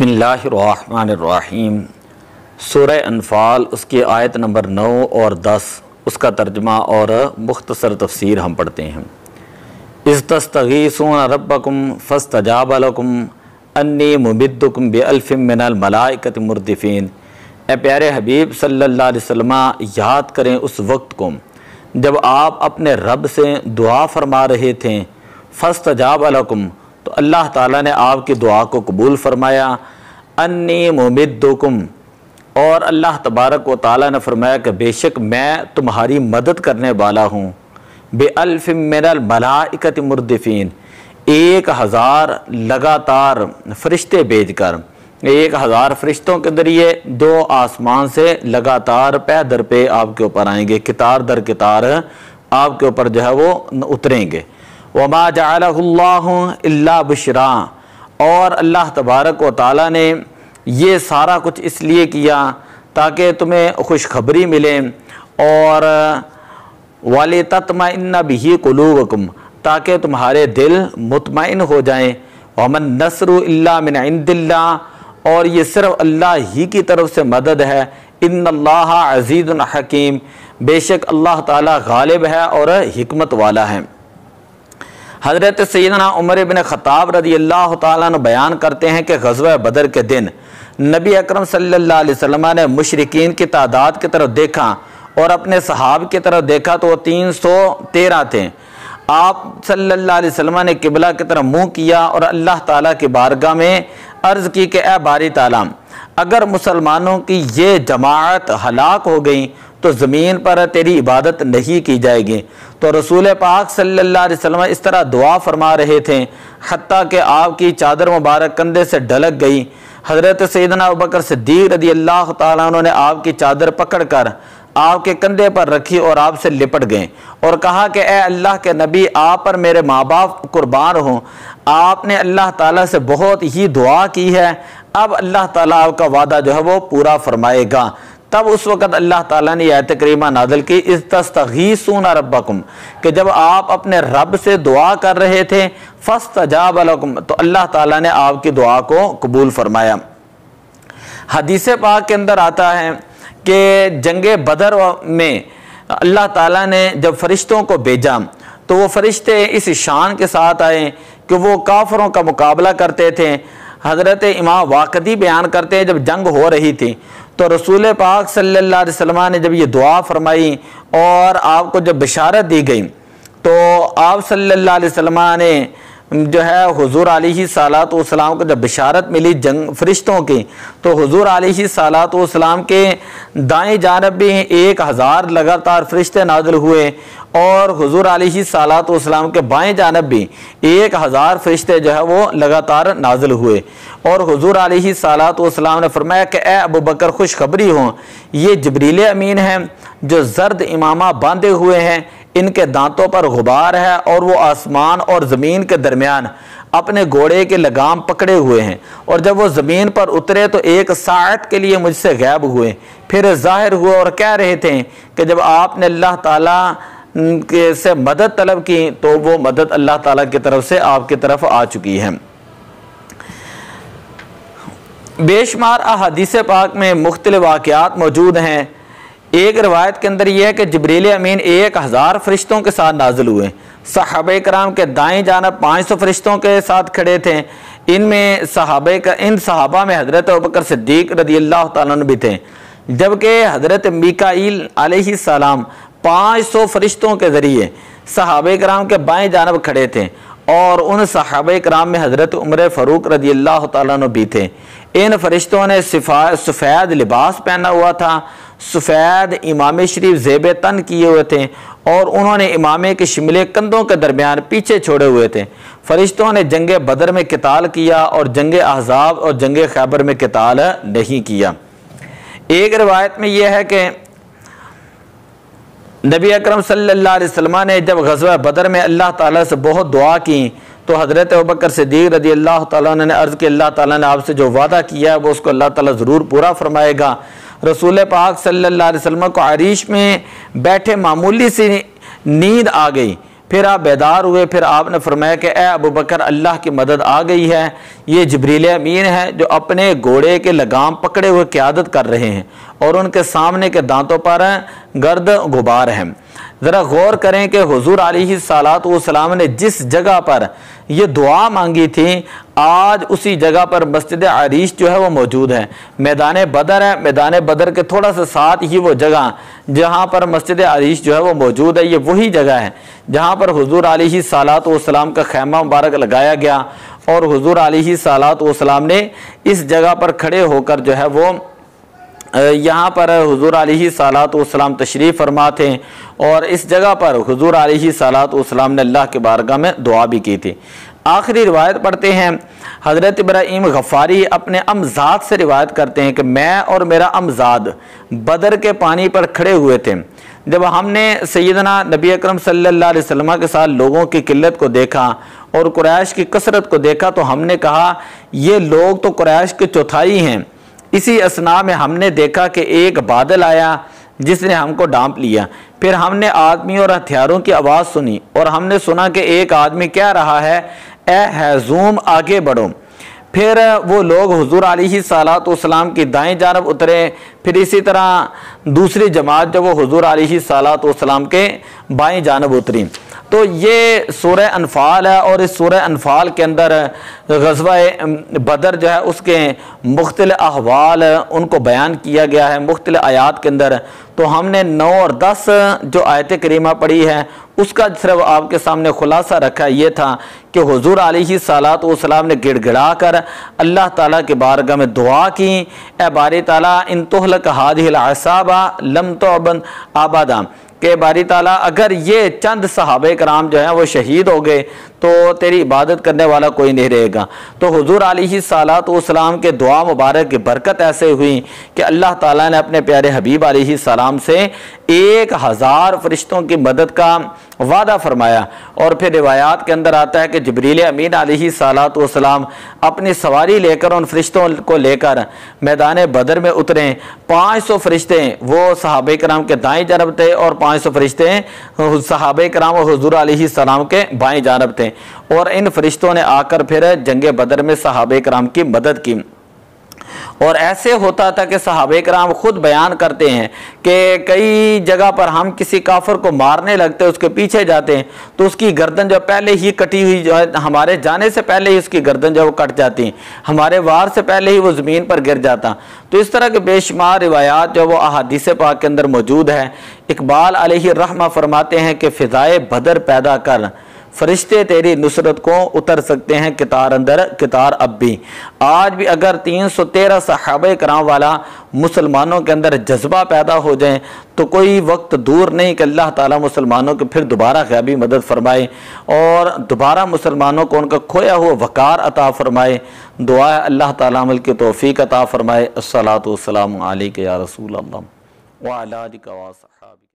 बिस्मिल्लाहिर्रहमानिर्रहीम। सूरह अनफ़ाल उसकी आयत नंबर 9 और 10 उसका तर्जमा और मुख्तसर तफसीर हम पढ़ते हैं। इज़ तस्तगीसून रब्बकुम फस्तजाब लकुम अन्नी मुमिद्दुकुम बिअल्फिम मिनल मलाइकति मुर्दिफीन। ए प्यारे हबीब सल्लल्लाहु अलैहि वसल्लम, याद करें उस वक्त को जब आप अपने रब से दुआ फरमा रहे थे। फस्तजाब लकुम, तो अल्लाह ताला ने आपकी दुआ को कबूल फरमाया। अन्नी मुमिद्दुकुम, और अल्लाह तबारक व ताला ने फरमाया कि बेशक मैं तुम्हारी मदद करने वाला हूँ। बिअल्फिम मिनल मलाइकति मुर्दिफीन, 1000 लगातार फरिश्ते भेजकर, 1000 फरिश्तों के ज़रिए जो आसमान से लगातार पे दर पे आपके ऊपर आएंगे, कितार दर कितार आपके ऊपर जो है वो उतरेंगे। वमा जअलहुल्लाहु इल्ला बुशरा, और अल्लाह तबारक व ताला ने ये सारा कुछ इसलिए किया ताकि तुम्हें खुशखबरी मिले, और वाले तत्मइन्ना बिही कुलूबकुम, ताकि तुम्हारे दिल मुतमइन हो जाएं। वमन नस्रु इल्ला मिन इंदिल्लाह, और ये सिर्फ अल्लाह ही की तरफ से मदद है। इन्नल्लाह अज़ीज़ुन हकीम, बेशक अल्लाह ताला गालिब है और हिकमत वाला है। हज़रत सैयदना उमर इब्न ख़त्ताब रज़ी अल्लाह ताला अन्हु बयान करते हैं कि ग़ज़वा बदर के दिन नबी अकरम सल्लल्लाहु अलैहि वसल्लम ने मुशरिकीन की तादाद की तरफ देखा और अपने सहाब की तरफ देखा तो वो 313 थे। आप सल्लल्लाहु अलैहि वसल्लम ने किबला की तरफ मुँह किया और अल्लाह ताला की बारगाह में अर्ज़ की कि ए बारी ताला, अगर मुसलमानों की ये जमाअत हलाक हो गई तो ज़मीन पर तेरी इबादत नहीं की जाएगी। तो रसूल पाक सल्लल्लाहु अलैहि वसल्लम इस तरह दुआ फरमा रहे थे हत्ता कि आपकी चादर मुबारक कंधे से ढलक गई। हज़रत सैयदना अबू बकर सिद्दीक़ रज़ी अल्लाह ताला अन्हु ने आपकी चादर पकड़कर आपके कंधे पर रखी और आपसे लिपट गए और कहा कि ए अल्लाह के नबी, आप पर मेरे माँ बाप कुर्बान हों। आपने अल्लाह ताला से बहुत ही दुआ की है, अब अल्लाह ताला आपका वादा जो है वो पूरा फरमाएगा। तब उस वक़्त अल्लाह ताला ने आयत करीमा नाज़िल की, इज़ तस्तगीसूना रब्बकुम, कि जब आप अपने रब से दुआ कर रहे थे, फस्तजाब लकुम, तो अल्लाह ताला ने आपकी दुआ को कबूल फरमाया। हदीस पाक के अंदर आता है कि जंगे बदर में अल्लाह ताला ने जब फरिश्तों को भेजा तो वो फरिश्ते इस शान के साथ आए कि वो काफरों का मुकाबला करते थे। हज़रत इमाम वाक़दी बयान करते हैं, जब जंग हो रही थी तो रसूल पाक सल्लल्लाहु अलैहि वसल्लम ने जब ये दुआ फरमाई और आपको जब बिशारत दी गई तो आप सल्लल्लाहु अलैहि वसल्लम ने जो है हुजूर अलैहिस्सलातु वस्सलाम को जब बिशारत मिली जंग फरिश्तों की, तो हुजूर अलैहिस्सलातु वस्सलाम के दाएं जानब भी 1000 लगातार फरिश्ते नाज़िल हुए और हुजूर अलैहिस्सलातु वस्सलाम के बाएं जानब भी 1000 फरिश्ते जो है वो लगातार नाज़िल हुए। और हुजूर अलैहिस्सलातु वस्सलाम ने फरमाया कि ए अबू बकर, खुशखबरी हो, ये जिब्रील अमीन हैं जो जर्द इमामा बांधे हुए हैं, इनके दांतों पर गुबार है और वो आसमान और ज़मीन के दरमियान अपने घोड़े के लगाम पकड़े हुए हैं, और जब वो ज़मीन पर उतरे तो एक साअत के लिए मुझसे गायब हुए, फिर ज़ाहिर हुए और कह रहे थे कि जब आपने अल्लाह ताला के से मदद तलब की तो वो मदद अल्लाह ताला की तरफ से आपकी तरफ आ चुकी है। बेशुमार अहादीस पाक में मुख्तलिफ वाक़यात मौजूद हैं। एक रवायत के अंदर यह है कि जिब्रील अमीन 1000 फरिश्तों के साथ नाजिल हुए। सहाबे कराम के दाएं जानब 500 फरिश्तों के साथ खड़े थे। इनमें इन सहाबा में हज़रत अबू बकर सिद्दीक़ रज़ी अल्लाह ताला अन्हु भी थे, जबकि हज़रत मीकाईल अलैहिस्सलाम 500 फरिश्तों के ज़रिए सहाबे कराम के बाएं जानब खड़े थे, और उन सहाबे कराम में हज़रत उमर फ़ारूक रज़ी अल्लाह ताला अन्हु भी थे। इन फरिश्तों ने सफ़ेद लिबास पहना हुआ था, सफ़ेद इमामे शरीफ ज़ेब तन किए हुए थे, और उन्होंने इमामे के शिमले कंधों के दरमियान पीछे छोड़े हुए थे। फरिश्तों ने जंगे बदर में किताल किया और जंगे अहज़ाब और जंगे खैबर में किताल नहीं किया। एक रिवायत में यह है कि नबी अकरम सल्लल्लाहु अलैहि वसल्लम ने जब ग़ज़वा बदर में अल्लाह ताला से बहुत दुआ की तो हज़रत अबू बकर सिद्दीक़ रज़ी अल्लाह ताला ने अर्ज़ की, अल्लाह ताला ने आपसे जो वादा किया है वो उसको अल्लाह ताला ज़रूर पूरा फरमाएगा। रसूल पाक सल्लल्लाहु अलैहि वसल्लम को अरीश में बैठे मामूली सी नींद आ गई, फिर आप बेदार हुए। फिर आपने फरमाया कि ए अबू बकर, अल्लाह की मदद आ गई है, ये जिब्रील अमीन है जो अपने घोड़े के लगाम पकड़े हुए क़यादत कर रहे हैं और उनके सामने के दांतों पर गर्द गुबार है। ज़रा गौर करें कि हुज़ूर अलैहिस्सलातु वस्सलाम ने जिस जगह पर ये दुआ मांगी थी, आज उसी जगह पर मस्जिद अरीश जो है वो मौजूद है। मैदान बदर है, मैदान बदर के थोड़ा सा साथ ही वो जगह जहाँ पर मस्जिद अरीश जो है वो मौजूद है, ये वही जगह है जहाँ पर हुज़ूर अलैहिस्सलातु वस्सलाम का खैमा मुबारक लगाया गया और हुज़ूर अलैहिस्सलातु वस्सलाम ने इस जगह पर खड़े होकर जो है वो यहाँ पर हुज़ूर अलैहिस्सलातु वस्सलाम तशरीफ़ फरमा थे और इस जगह पर हुज़ूर अलैहिस्सलातु वस्सलाम ने अल्लाह के बारगाह में दुआ भी की थी। आखिरी रिवायत पढ़ते हैं। हज़रत इब्राहीम गफ़ारी अपने अमज़ाद से रिवायत करते हैं कि मैं और मेरा अमज़ाद बदर के पानी पर खड़े हुए थे। जब हमने सैयदना नबी अकरम सल्लल्लाहु अलैहि वसल्लम के साथ लोगों की किल्लत को देखा और कुरैश की कसरत को देखा तो हमने कहा, ये लोग तो कुरैश के चौथाई हैं। इसी असना में हमने देखा कि एक बादल आया जिसने हमको ढांप लिया। फिर हमने आदमी और हथियारों की आवाज़ सुनी और हमने सुना कि एक आदमी कह रहा है, ए हज़ूम आगे बढ़ो। फिर वो लोग हुज़ूर अलैहिस्सलातु वस्सलाम की दाएं जानब उतरे। फिर इसी तरह दूसरी जमात जो वो हुज़ूर अलैहिस्सलातु वस्सलाम के बाएं जानब उतरी। तो ये सूरह अनफाल है और इस सूरह अनफाल के अंदर ग़ज़वा बदर जो है उसके मुख्तलिफ़ अहवाल उनको बयान किया गया है मुख्तलिफ़ आयात के अंदर। तो हमने 9 और 10 जो आयत करीमा पढ़ी है उसका सिर्फ आपके सामने खुलासा रखा ये था कि हुज़ूर अलैहिस्सलातु वस्सलाम ने गिड़गिड़ा कर अल्लाह ताला के बारगाह में दुआ की, ए बारी ताला इन तुहलक हादिहिल असाबा लम तुअबद अबदा, के बारी ताला अगर ये चंद सहाबे कराम जो हैं वो शहीद हो गए तो तेरी इबादत करने वाला कोई नहीं रहेगा। तो हुज़ूर अलैहिस्सलातु वस्सलाम के दुआ मुबारक की बरकत ऐसे हुई कि अल्लाह ताला ने अपने प्यारे हबीब अलैहिस्सलाम से 1000 फरिश्तों की मदद का वादा फरमाया। और फिर रिवायात के अंदर आता है कि जिब्रील अमीन अलैहिस्सलातु वस्सलाम अपनी सवारी लेकर उन फरिश्तों को लेकर मैदान बदर में उतरे। 500 फरिश्ते वो सहाबे कराम के दाएं जानब थे और 500 फरिश्ते सहाबे कराम और हुज़ूर अलैहिस्सलाम के बाएं जानब थे। और इन फरिश्तों ने आकर फिर जंगे बदर में सहाबे कराम की मदद की। और ऐसे होता था कि सहाबे कराम खुद बयान करते हैं कि कई जगह पर हम किसी काफिर को मारने लगते, उसके पीछे जाते हैं तो उसकी गर्दन जो पहले ही कटी हुई जो है, हमारे जाने से पहले ही उसकी गर्दन जो है वो कट जाती, हमारे वार से पहले ही वो ज़मीन पर गिर जाता। तो इस तरह के बेशुमार रिवायात जो वो अहादीस पाक के अंदर मौजूद है। इकबाल अलैहि रहमा फरमाते हैं कि फ़िज़ाए बदर पैदा कर, फरिश्ते तेरी नुसरत को उतर सकते हैं कितार अंदर कितार अब भी। आज भी अगर 313 सहाबे कराम वाला मुसलमानों के अंदर जज्बा पैदा हो जाए तो कोई वक्त दूर नहीं कि अल्लाह ताला मुसलमानों के फिर दोबारा ग़ैबी मदद फरमाए और दोबारा मुसलमानों को उनका खोया हुआ वक़ार अता फरमाए। दुआ है अल्लाह ताला अमल की तौफ़ीक़ अता फरमाए। अस्सलातु वस्सलामु अलैका या रसूल अल्लाह व अला आलिका व अस्हाबिका।